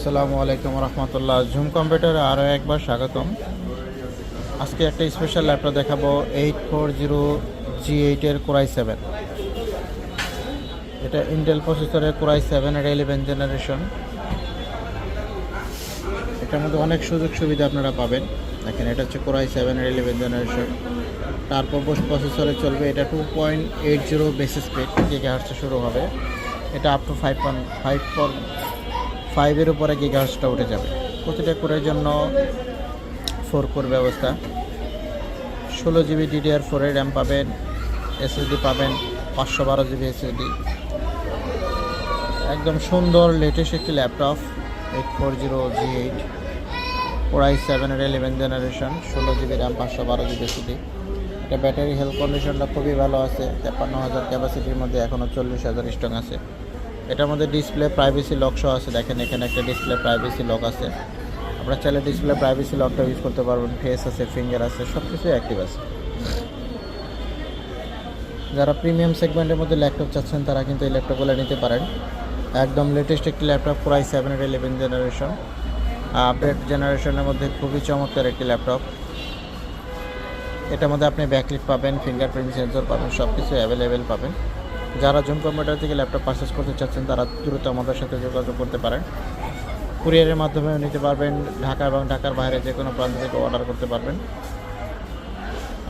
আসসালামু আলাইকুম রহমতুল্লাহ। জুম কম্পিউটারে আরও একবার স্বাগতম। আজকে একটা স্পেশাল ল্যাপটপ দেখাবো 840G8 কোর i7। এটা ইন্টেল প্রসেসরের কোর i7 এর 11 জেনারেশন। এটার মধ্যে অনেক সুযোগ সুবিধা আপনারা পাবেন। দেখেন, এটা হচ্ছে কোর i7 এর 11 জেনারেশন। তারপর প্রসেসরে চলবে এটা 2.80 বেসিস স্পিড গিগাহার্টসে শুরু হবে। এটা আপ টু 5.5 উপরে গিগাহার্টসটা উঠে যাবে। প্রতিটা কোরের জন্য 4 কোর ব্যবস্থা। 16GB DDR4 এর র্যাম পাবেন, এসএসডি পাবেন 512GB এসএসডি। একদম সুন্দর লেটেস্ট একটি ল্যাপটপ 840G8 কোর i7 এর 11 generation, 16GB RAM, 512GB SSD. এটা ব্যাটারি হেলথ কন্ডিশনটা খুবই ভালো আছে। 53,000 ক্যাপাসিটির মধ্যে এখনও 40,000 স্ট্রং আছে। এটার মধ্যে ডিসপ্লে প্রাইভেসি লক সহ আছে। দেখেন, এখানে একটা ডিসপ্লে প্রাইভেসি লক আছে। আপনারা চাইলে ডিসপ্লে প্রাইভেসি লকটা ইউজ করতে পারবেন। ফেস আছে, ফিঙ্গার আছে, সব কিছুই অ্যাক্টিভ আছে। যারা প্রিমিয়াম সেগমেন্টের মধ্যে ল্যাপটপ চাচ্ছেন তারা কিন্তু এই ল্যাপটপগুলো নিতে পারেন। একদম লেটেস্ট একটি ল্যাপটপ কোর i7 এর 11 জেনারেশন, আপডেট জেনারেশনের মধ্যে খুবই চমৎকার একটি ল্যাপটপ। এটার মধ্যে আপনি ব্যাকলিট পাবেন, ফিঙ্গারপ্রিন্ট সেন্সর পাবেন, সব কিছু অ্যাভেলেবেল পাবেন। যারা জুম কম্পিউটার থেকে ল্যাপটপ পারচেস করতে চাচ্ছেন তারা দ্রুত আমাদের সাথে যোগাযোগ করতে পারেন। কুরিয়ারের মাধ্যমেও নিতে পারবেন। ঢাকা এবং ঢাকার বাইরে যে কোনো প্রান্ত থেকে অর্ডার করতে পারবেন।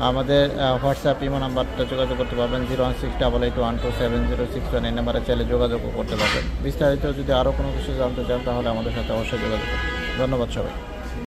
আমাদের হোয়াটসঅ্যাপ ইমো নাম্বারটা যোগাযোগ করতে পারবেন 01688127061। এই নাম্বারে চাইলে যোগাযোগও করতে পারবেন। বিস্তারিত যদি আরও কোনো কিছু জানতে চান তাহলে আমাদের সাথে অবশ্যই যোগাযোগ করুন। ধন্যবাদ সবাই।